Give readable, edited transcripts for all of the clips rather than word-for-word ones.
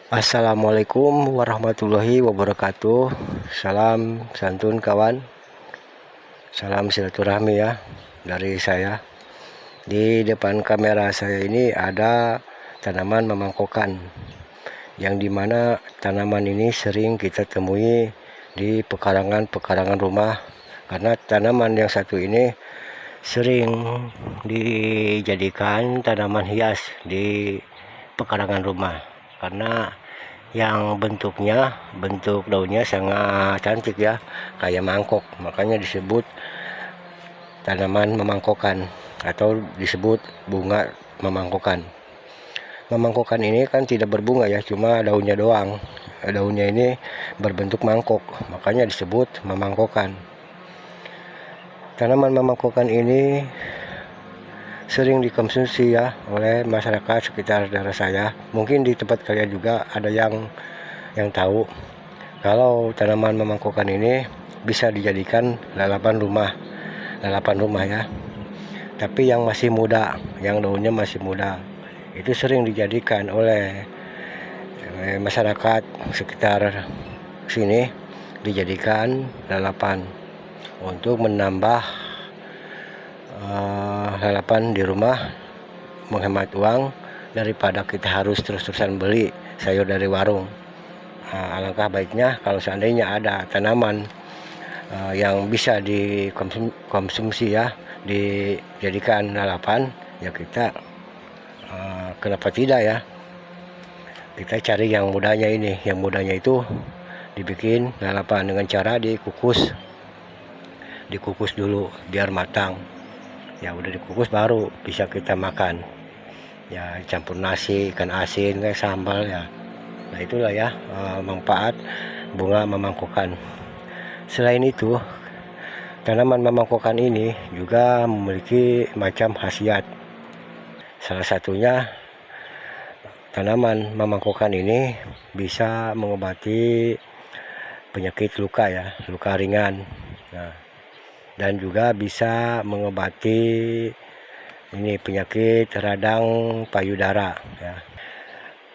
Assalamualaikum warahmatullahi wabarakatuh. Salam santun kawan. Salam silaturahmi ya dari saya. Di depan kamera saya ini ada tanaman memangkokan, yang dimana tanaman ini sering kita temui di pekarangan rumah, karena tanaman yang satu ini sering dijadikan tanaman hias di pekarangan rumah, karena yang bentuk daunnya sangat cantik ya, kayak mangkok, makanya disebut tanaman memangkokan atau disebut bunga memangkokan. Memangkokan ini kan tidak berbunga ya, cuma daunnya doang. Daunnya ini berbentuk mangkok, makanya disebut memangkokan. Tanaman memangkokan ini sering dikonsumsi ya oleh masyarakat sekitar daerah saya. Mungkin di tempat kalian juga ada yang tahu kalau tanaman memangkokan ini bisa dijadikan lalapan rumah ya. Tapi yang masih muda, yang daunnya masih muda, itu sering dijadikan oleh masyarakat sekitar sini, dijadikan lalapan untuk menambah lalapan di rumah, menghemat uang daripada kita harus terus-terusan beli sayur dari warung. Alangkah baiknya kalau seandainya ada tanaman yang bisa dikonsumsi ya, dijadikan lalapan ya, kita kenapa tidak ya, kita cari yang mudanya ini. Yang mudanya itu dibikin lalapan dengan cara dikukus dulu biar matang ya. Udah dikukus baru bisa kita makan ya, campur nasi, ikan asin, kayak sambal ya. Nah itulah ya manfaat bunga memangkokan. Selain itu, tanaman memangkokan ini juga memiliki macam khasiat. Salah satunya, tanaman memangkokan ini bisa mengobati penyakit luka ya, luka ringan. Nah, dan juga bisa mengobati ini penyakit radang payudara ya.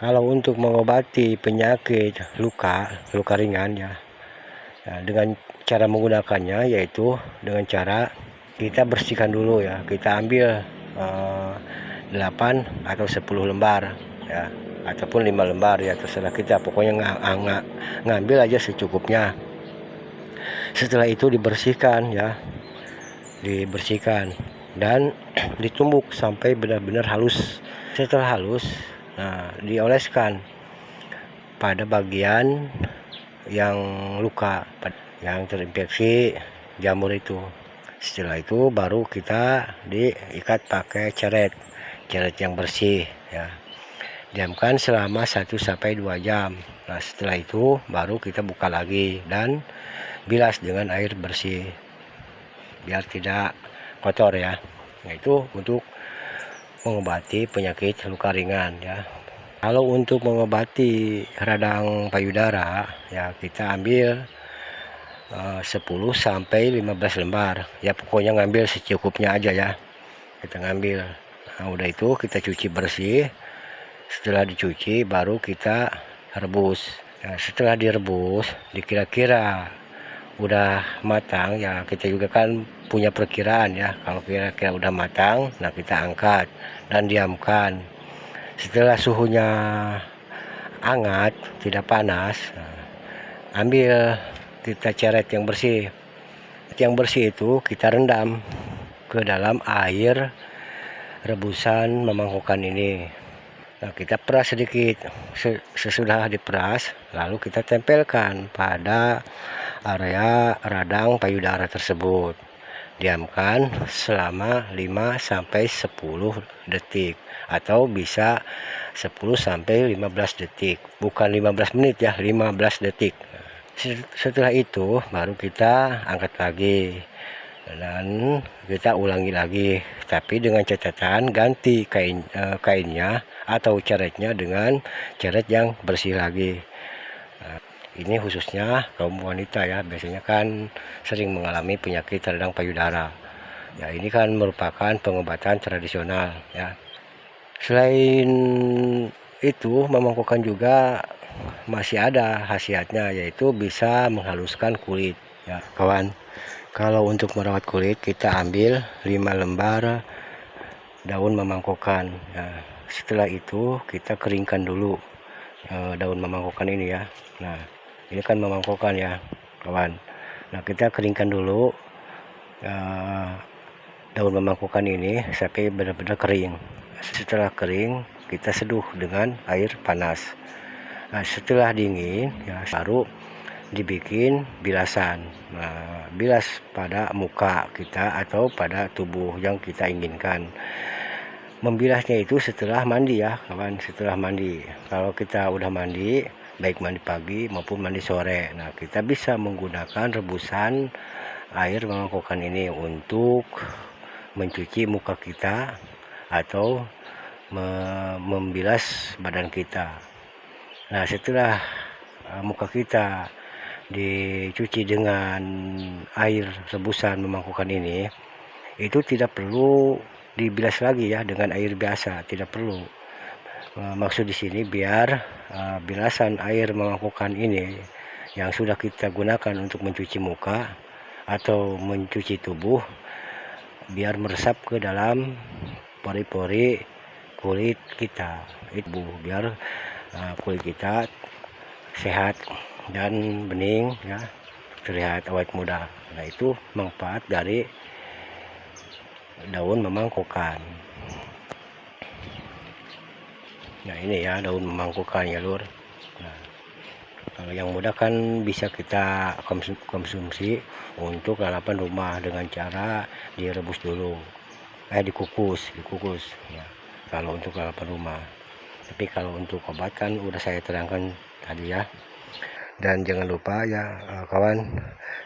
Kalau untuk mengobati penyakit luka ringan ya, dengan cara menggunakannya yaitu dengan cara kita bersihkan dulu ya. Kita ambil 8 atau 10 lembar ya, ataupun 5 lembar ya, terserah kita. Pokoknya ngambil aja secukupnya. Setelah itu dibersihkan ya, dan ditumbuk sampai benar-benar halus. Setelah halus, nah, dioleskan pada bagian yang luka, yang terinfeksi jamur itu. Setelah itu baru kita diikat pakai ceret yang bersih ya. Diamkan selama 1-2 jam. Nah setelah itu baru kita buka lagi dan bilas dengan air bersih biar tidak kotor ya. Nah itu untuk mengobati penyakit luka ringan ya. Kalau untuk mengobati radang payudara ya, kita ambil 10-15 lembar ya, pokoknya ngambil secukupnya aja ya. Kita ngambil, nah udah itu kita cuci bersih. Setelah dicuci baru kita rebus. Nah, setelah direbus dikira-kira udah matang ya, kita juga kan punya perkiraan ya. Kalau kira-kira udah matang, nah kita angkat dan diamkan. Setelah suhunya hangat, tidak panas, nah, ambil kita ceret yang bersih. Yang bersih itu kita rendam ke dalam air rebusan memangkokan ini. Nah, kita peras sedikit. Sesudah diperas, lalu kita tempelkan pada area radang payudara tersebut. Diamkan selama 5-10 detik atau bisa 10-15 detik. Bukan 15 menit ya, 15 detik. Setelah itu baru kita angkat lagi dan kita ulangi lagi, tapi dengan catatan ganti kainnya atau ceretnya dengan ceret yang bersih lagi. Nah, ini khususnya kaum wanita ya, biasanya kan sering mengalami penyakit radang payudara ya. Ini kan merupakan pengobatan tradisional ya. Selain itu memangkokan juga masih ada khasiatnya, yaitu bisa menghaluskan kulit ya kawan. Kalau untuk merawat kulit kita ambil 5 lembar daun memangkokan ya. Setelah itu kita keringkan dulu daun memangkokan ini ya. Nah ini kan memangkokan ya kawan. Nah kita keringkan dulu daun memangkokan ini sampai benar-benar kering. Setelah kering kita seduh dengan air panas. Nah setelah dingin ya baru dibikin bilasan. Nah, bilas pada muka kita atau pada tubuh yang kita inginkan. Membilasnya itu setelah mandi ya kawan, setelah mandi. Kalau kita udah mandi, baik mandi pagi maupun mandi sore, nah kita bisa menggunakan rebusan air memangkokan ini untuk mencuci muka kita atau membilas badan kita. Nah setelah muka kita dicuci dengan air rebusan memangkokan ini, itu tidak perlu dibilas lagi ya dengan air biasa, tidak perlu. Maksud di sini biar bilasan air memangkokan ini yang sudah kita gunakan untuk mencuci muka atau mencuci tubuh biar meresap ke dalam pori-pori kulit kita, itu biar kulit kita sehat dan bening ya, terlihat awet muda. Nah itu manfaat dari daun memangkokan. Nah ini ya daun memangkokan ya lur. Nah, kalau yang muda kan bisa kita konsumsi untuk lalapan rumah dengan cara direbus dulu, dikukus ya. Kalau untuk lalapan rumah, tapi kalau untuk obat kan udah saya terangkan tadi ya. Dan jangan lupa ya kawan,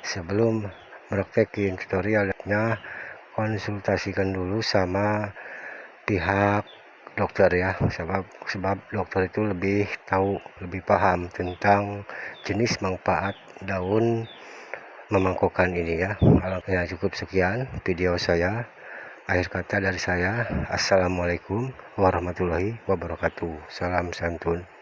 sebelum praktekin tutorialnya konsultasikan dulu sama pihak dokter ya, sebab dokter itu lebih tahu, lebih paham tentang jenis manfaat daun memangkokan ini ya. Ya cukup sekian video saya. Akhir kata dari saya, assalamualaikum warahmatullahi wabarakatuh. Salam santun.